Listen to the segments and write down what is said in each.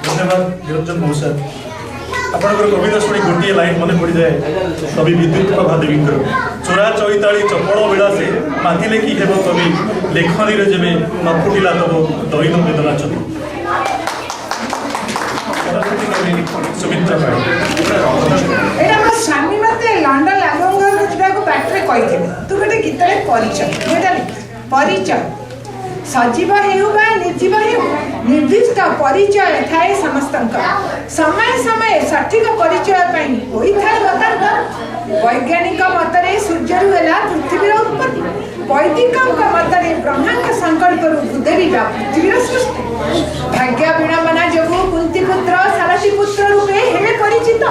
धन्यवाद निरंजन मौसा। आपंकर कविता शुणी गोटे लाइन मन पड़ जाए कवि विद्युत प्रभा देवी चोरा चैताली चपल विलासे मातिले कि हेब कवि लेखनी रे जेबे न फुटिला तब दैन वेदना चतु सुमित्रा स्वामी मत लंडन लागोगा बाटे कही तू गोटे गीत परिचय परिचय सजीव हेउ बा निर्जीव हेउ निर्दिष्ट परिचय थाए समस्त समय समय सठिक परिचय पाई होई थाए बतार वैज्ञानिक मतरे सूर्य हेला पृथ्वीर उत्पत्ति वैदिक मतरे ब्रह्मांड संकल्प भूदेवी बा पृथ्वीर सृष्टि भाग्य विडंबना जोगु कुंती पुत्र सारथी पुत्र रूपे हेले परिचित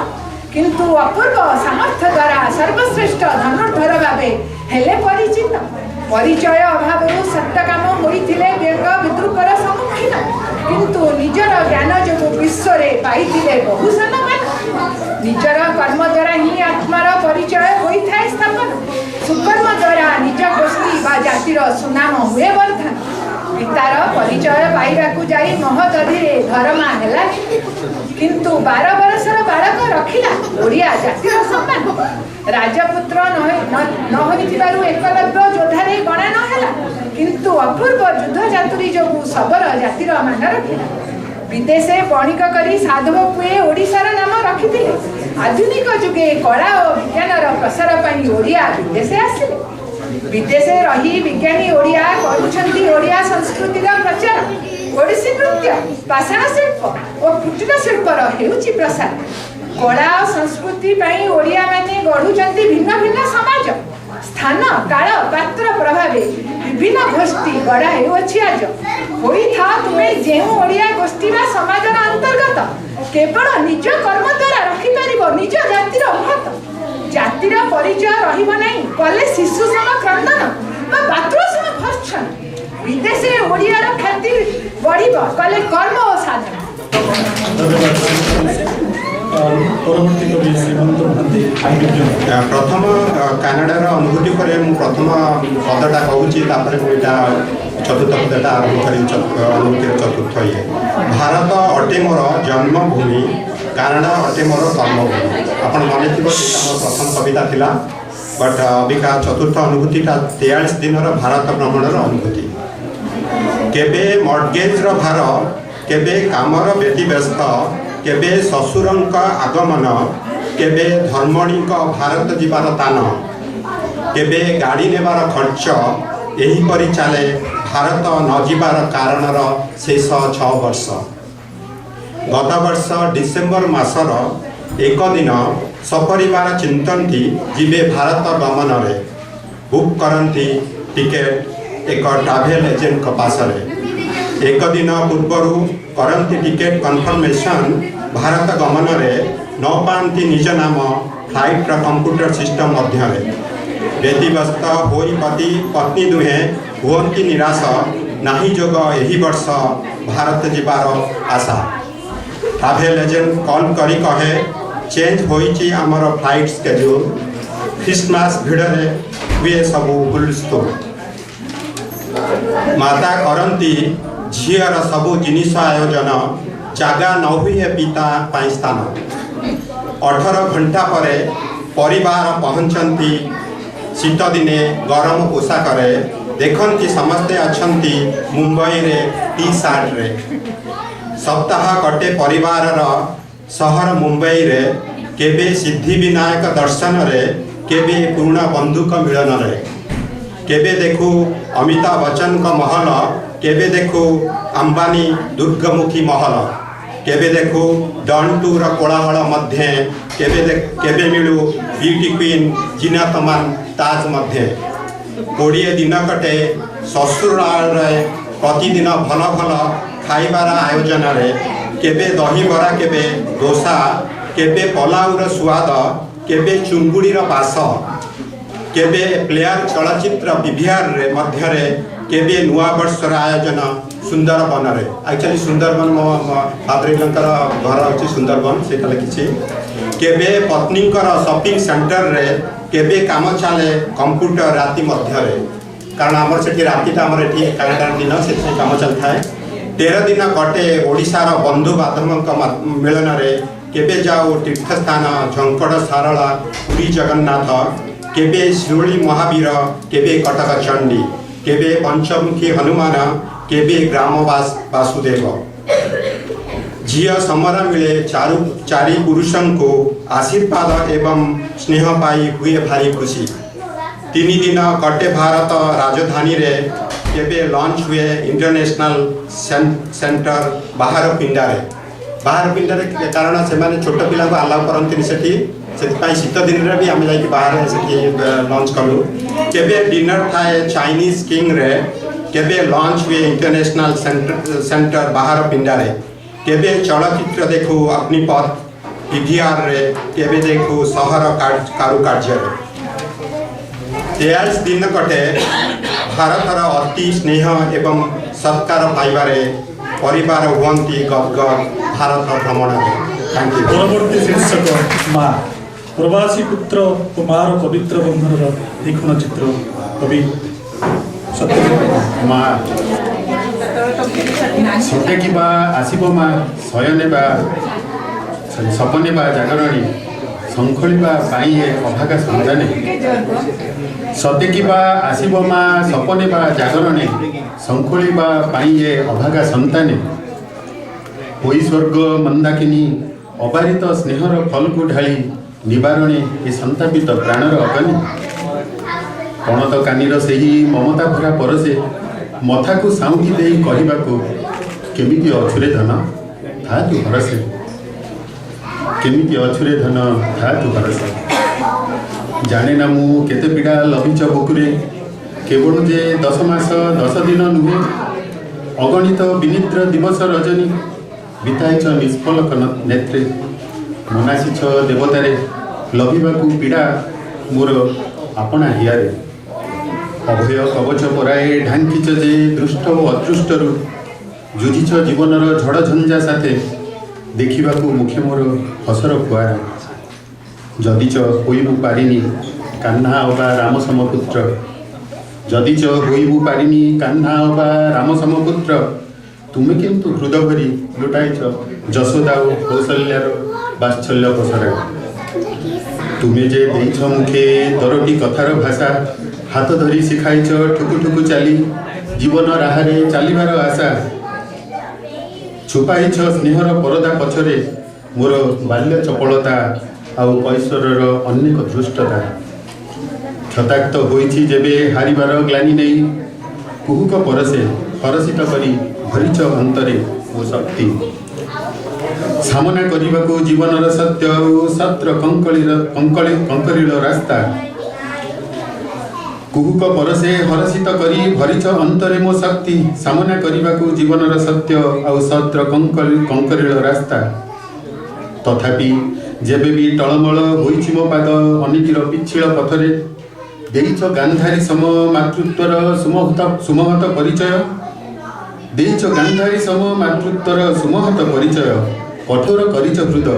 किंतु अपूर्व सामर्थ्य द्वारा सर्वश्रेष्ठ धनुर्धर भावे हेले परिचित परिचय अभाव सत्य काम होइथिले व्यंग विद्रूपर सम्मुखीन किंतु निजर ज्ञान जो विश्व में पाइथिले बहु सम्मान निजर कर्म द्वारा ही आत्मार परिचय होइथाय स्थापन सुकर्म द्वारा निज गोष्ठी बा जातिर सुनाम हुए वर्धन पितार परिचय पाइबाकू जाई महदधीरे धर्मा हेला किंतु 12 बरसर बालक रखिला ओडिया जातिर सम्मान राजपुत्र न होइथिबारु एकलव्य योद्धारे गणा न हेला किंतु अपूर्व युद्ध चातुरी जोगु सबर जातिर मान रखिला विदेशे बणिक करी साधव पुए ओडिशार नाम रखिथिले आधुनिक जुगे कला और विज्ञानर प्रसार पई ओडिया विदेशे आसिले विदेशे रही विज्ञानी ओडिया करुछंती ओडिया संस्कृतिर प्रचार ओडिसी नृत्य पाषाण शिल्प और कुटीर शिल्पर हेउची प्रसार कला और संस्कृति पई ओडिया माने गढ़ुचंती भिन्न भिन्न समाज स्थान काल पात्र प्रभावे विभिन्न गोष्ठी गढ़ा हेउछि आज होई था तुमे जेउ ओडिया गोष्ठी बा समाजर अंतर्गत केवल निज कर्म द्वारा रखि परिबो निज जातिर महत जातिर परिचय रहिब नाही कले शिशु सम क्रंदन बा बातुर सम फर्छन विदेशे ओडियार ख्याति बढ़िब कले कर्म और साधना परवर्ती कवि श्रीमंत महांती प्रथम कानाडार अनुभूति पर प्रथम पदटा कहूँ चतुर्थ पदटा आरंभ कर अनुभूतिर चतुर्थ ये भारत अटे मोर जन्मभूमि कानाडा अटे मोर कर्मभूमि आप मन थी मोर प्रथम कविता थिला बट अबिका चतुर्थ अनुभूतिटा 43 दिन भारत भ्रमणर अनुभूति केबे मर्टगेज्र भार केबे कामर व्यतिव्यस्त केबे ससुरंक आगमन केबे धर्मणी भारत जीवार तान केबे गाड़ी नेबार खर्च यही परि चले भारत न जीवार कारणर शेष 6 वर्ष गत वर्ष डिसेम्बर मासर एक दिन सपरिवार चिंतनती जीवे भारत गमन रे बुक करती टिकेट एक ट्रावेल एजेंट पासरे एक दिन पूर्वर करती टिकेट कन्फर्मेशन भारत गमन रे न पाती निज नाम फ्लाइट कंप्यूटर सिस्टम मध्य व्यतिव्यस्त होई पति पत्नी दुहे हुअंती निराश नाही जोग यही वर्ष भारत जीवार आशा ट्रावेल एजेंट कॉल करी कहे चेंज होईची आमर फ्लाइट स्केड्यूल क्रिसमस भिड़े हुए सबू हुलस्थुल माता करती झीर सबू जिनिस आयोजन जगह न हुए पिता पाई स्थान 18 घंटा पर परिवार पहुँचती शीत दिने गरम पोशाक देखती समस्ते अच्छी मुंबई रे टी सार्ट रे सप्ताह कटे परिवार सहर मुंबई रे केबे सिद्धि विनायक दर्शन रे केबे पूर्ण बंधुक मिलन रे केबे देखू अमिताभ बच्चन का महल केबे देखू अंबानी दुर्गमुखी महल केबे देखू डन टूर कोलाहल मध्य केबे मिलू ब्यूटी क्वीन जीना तमान ताज मध्य 20 दिन कटे ससुराल प्रतिदिन भल भल खाइबार आयोजन रे केबे दही बरा केबे डोसा केबे पलाउर स्वाद केबे चुंगुड़ीर पास केबे प्लेयर चलचित्र पीवीआर रे मध्य रे केबे नुआ वर्षर आयोजन सुंदरबन रे एक्चुअली सुंदरबन मो फादर घर अच्छी सुंदरबन से लिखी केबे पत्नीकर शॉपिंग सेंटर रे केबे काम चले कंप्यूटर राति मध्य रे कारण आमर से रातिटा आमर ये कनाडार दिन से काम चलता है 13 दिन कटे ओडिशार बंधु बांधव मिलन केबे जाओ तीर्थस्थान झंकड़ सारला पुरी जगन्नाथ केबे शिरोली महावीर केबे कटक चंडी केबे पंचमुखी हनुमान केबे ग्रामवास वासुदेव झील समर मिले चारि पुरुषों को आशीर्वाद एवं स्नेह पाई हुए भारी खुशी 3 दिन कटे भारत राजधानी रे केबे लॉन्च हुए इंटरनेशनल सेंटर बाहर पिंडारे कारण से माने छोट पिला को अलाउ करंती सेठी से शीत दिन रे भी आम जाई बाहर सेठी लॉन्च कलु केबे डिनर थाए चाइनीज किंग रे केबे लॉन्च हुए इंटरनेशनल सेंटर बाहर पिंडारे केबे चलचित्र देखु अग्निपथ पीवीआर रे केबे देखु सहर कारुकार्य रे 43 दिन कटे भारतर अति स्नेह एवं सत्कार पाइबारे परिवार हुअन्ति गदगद भारत भ्रमण थैंक यू। परवर्ती शीर्षक माँ प्रवासी पुत्र और माँ पवित्र बंधन लिखन चित्र कवि सत्य माँ सते कि आसब माँ शयने सपने जागरणी शृंखलिबा अभागा सन्ताने सते कि आसब माँ सपने जागरणे शृंखलिबा अभागा सन्ताने होई स्वर्ग मंदाकिनी अबारित स्नेहर फल को ढाली निवारणे ए संतापित प्राणर अग्नि पणत कानीर सेही ममता भरा परसे मथा को साउंटी दे कहवाको केमिति अछुरे धन था तू भरसे केमिति अछुरे धन था तू भरसे जाने ना मु केते पीड़ा लभिच बुकुरे केवल जे 10 मास 10 दिन नुहे अगणित विनिद्र दिवस रजनी बिताइछ निष्फलक नेत्रे मनासीछ देवतारे लभिबाकू पीड़ा मोर आपना हियारे अभय कवच पराए ढांकीच जे दृष्ट और अदृष्टरू जुझिछ जीवनर झड़ झंझा साथे देखिबाकू मुखे मोर हसर फुआरा जदिच होइबु पारिनी कान्हा अबा राम समपुत्र जदिच होइबु पारिनी कान्हा अबा राम समपुत्र तुमे किंतु हृदय भरी लुटाइछ जशोदा और कौशल्यार वात्सल्य प्रसार तुमे जे देइछ मुखे दरटी कथार भाषा हाथ धरी शिखाइछ ठुकु ठुकु चली जीवन राहारे चलिबार आशा छुपाइछ स्नेहर परदा पछरे मोर बाल्य चपलता आउ कैशोरर अनेक दृष्टता क्षताक्त होइछि जेबे हारिबार ग्लानि नहीं कुहुक परसे हरसित करी भरिच अंतरे मो शक्ति सामना करने जीवनर सत्य और सत्र कंकरील रास्ता कुहुक परसे हरसित करी भरिच अंतरे मो शक्ति सामना करने जीवनर सत्य और सत्र कंकरील रास्ता तथापि जेबे भी टलमल होइछि मो पाद अनितिर पिछिल पथरे देइछ गांधारी सम मातृत्वर सुमहत परिचय देइछ गांधारी सम मातृत्वर सुमहत परिचय कठोर करिच हृद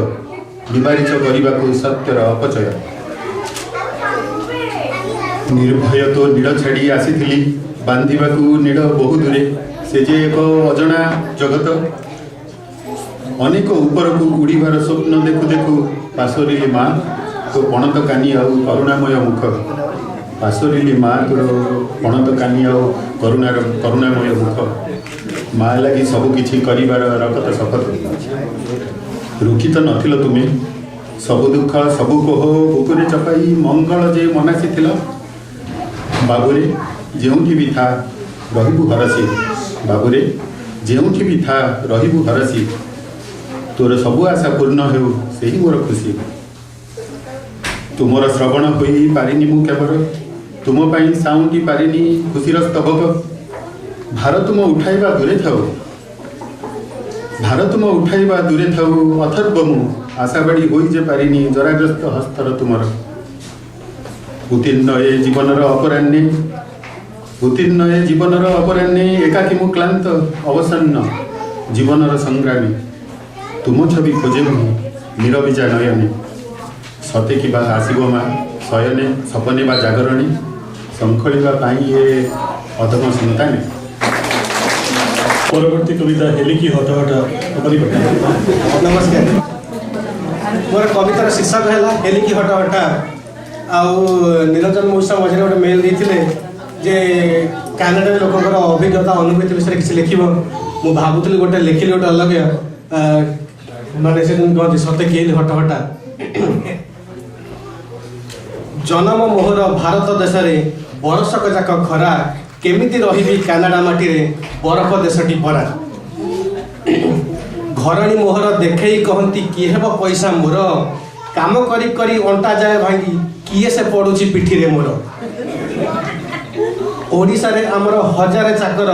विवारिच करने सत्यर अपचय निर्भय तो नीड़ छाड़ी आसी बांधिबाकू नीड़ बहु दूरे से जे एक अजना जगत अनेक ऊपर को उड़ीबार स्वप्न देखु देखु पाशोरिली माँ तो पणत कानी आउ करुणामय मुख पाशोरिली माँ तोर पणत कानी आउ करुणामय मुख माँ लगी सबकि कर रकत शपथ रुखी तो नथिल तुमे सबु दुख सबु कोह बुकुरे चपाई मंगल जे मनासी थिल बाबुरे जेउठी भी था रहिबु हरसी बाबुरे जेउठी भी था रहिबु हरसी तोर सबु आशा पूर्ण हेउ सेही मोर खुशी तुमर श्रवण होई पारिनी मु केवल तुम पाई साउंडी पारिनी खुशीर स्तबक भारतुम उठाइबा दूरे थाउ भारतुम उठाइबा दूरे थाउ अथर्व मु आशाबाड़ी होई जे पारिनी जराग्रस्त हस्तर तुमर उत्तीर्ण ए जीवनर अपराह्ने उत्तीर्ण ए जीवनर अपराह्ने एकाकी मु क्लांत अवसन्न जीवनर संग्रामी तुम छवि खोजे मुहि नीरबिजा नयने सते कि आसब माँ शयने सपने जागरणी शृंखलिबा ए अधम सन्ताने परवर्ती कविता हेलिकी हट हट अपनी पठा। नमस्कार मोर कवितार शीर्षक है हेलिकी हट हटा आउ निरंजन मौसा मझे गोटे मेल देते जे कानाडा लोकर अभिज्ञता अनुभूति विषय किसी लिख मु भावुली गोटे लिखिली गोटे अलग माने से कहते सते किए हट हटा जन्म मोहर भारत देश में बरसक जाक खरा केमिति रही कानाडा माटी रे बरफ देशटी भरा घरणी मोहर देखे कहती किए हेब पैसा मोर काम करी करी अंटा जाए भांगी किए से पड़ुची पिठी रे मोर ओडिशा रे आमर हजार चाकर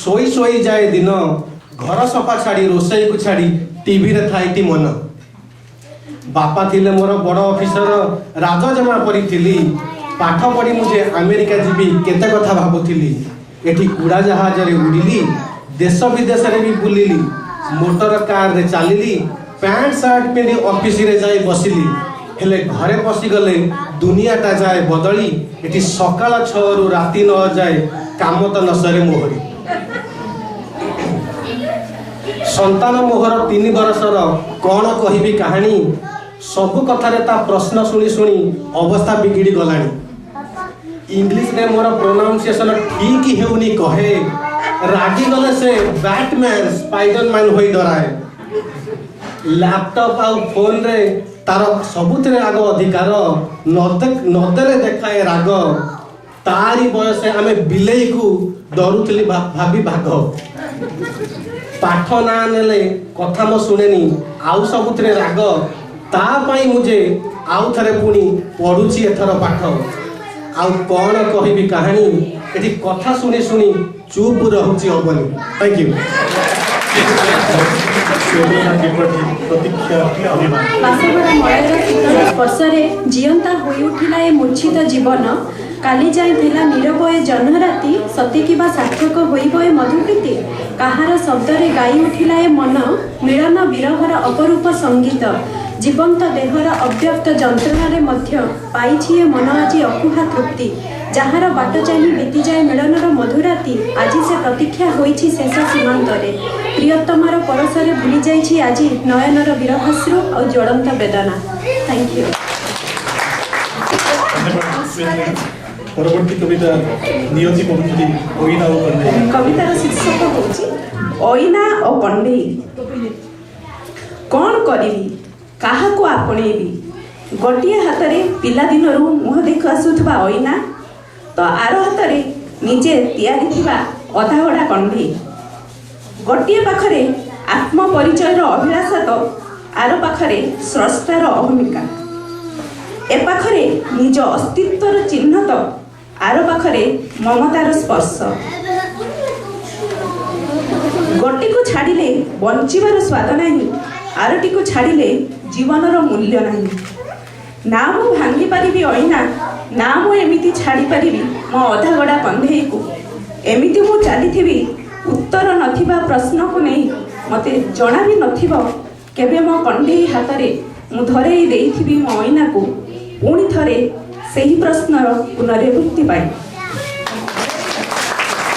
सोई सोई जाए दिन घर सफा छाड़ी रोसई को छाड़ी टीवी रे थाईटी मन बापा थिले मोर बड़ ऑफिसर राजजमा परी थिली पाठ पढ़ी मुझे अमेरिका जीवी केते कथा भाबुथिली एठी उड़ा जहाज रे उड़िली देश विदेश रे भी बुलिली मोटर कार रे चालिली पैंट शर्ट पिंधि ऑफिस रे जाई बसिली हेले घरे पसी गले दुनियाटा जाए बदली एठी सकाळ 6 रु राति 9 जाए काम तो नसरे मोहरी संतान मोहर 3 बरसर कौन कहबी कहानी सबु कथारे ता प्रश्न शुणी शुणी अवस्था बिगिड़ी गलानी इंग्लिश रे मोर प्रोनाउंसिएशन ठीक हेउनी कहे रागी गले से बैटमैन स्पाइडरमैन होई डराए लैपटॉप आउ फोन रे तार सबुथिरे आग अधिकार नदेले देखाए राग तारी बयसे आमे बिलेई को डरुथली भाभी भाग पाठ ना नेले कथा मो सुनेनी आउ सबुथिरे राग ता पाई मुझे आउ थरे पुणी पढ़ुची एथर पाठ आउ कौन कहबी कहानी एठी कथा शुणी शुणी चुप रहउची अबनी थैंक यू बासवर मलयर शीतल स्पर्शरे जीवंता होई उठिला ए मूर्छित जीवन काली जाए थिला नीरव ए जन्मराति सती किबा सार्थक होइब ए मधुप्रीति काहार शब्दरे गाई उठिला ए मन मिलन विरहर अपरूप संगीत जीवंत देहर अव्यक्त जंत्रणा मध्य पाइछि ए मन आज अकुहा तृप्ति जार बाट चाही बीती जाए मिलनर मधुराति आज से प्रतीक्षा होइछि शेष सीमांतरे प्रियतमार परसरे भूली जाइछि आज नयनर विरहाश्रु और ज्वलंत वेदना थैंक यू परवर्ती कविता नियति पहुंचती ओइना ओ पंडे कवितार शीर्षक होछि ओइना ओ पंडे कौन करिबी काहाको आपणेबी गोटिए हाथरे पिला दिनरू मुह देख आसुथबा ओइना तो आर हाथरे निजे तैयारी थिबा अधागड़ा कंढी गोटिए पाखरे आत्म परिचयर अभिलाषा तो आर पाखरे स्रष्टार अहमिका ए पाखरे निज अस्तित्वर चिन्ह तो आर पाखरे ममतार स्पर्श गोटी को छाड़िले बंचिबार स्वाद नहीं आरटी को छाड़िले जीवनर मूल्य नहीं ना मु भांगी पारिबी ओइना ना मु एमिति छाड़ी पारिबी मो अधागड़ा कंधेई को एमिति मु चलीथिबी उत्तर नथिबा प्रश्न को नहीं मते जणा भी नथिबो केबे मो कंधेई हातरे मु धरेई देइथिबी मो ओइना को पुणी थरे सेही प्रश्नर पुनरावृत्ति पाई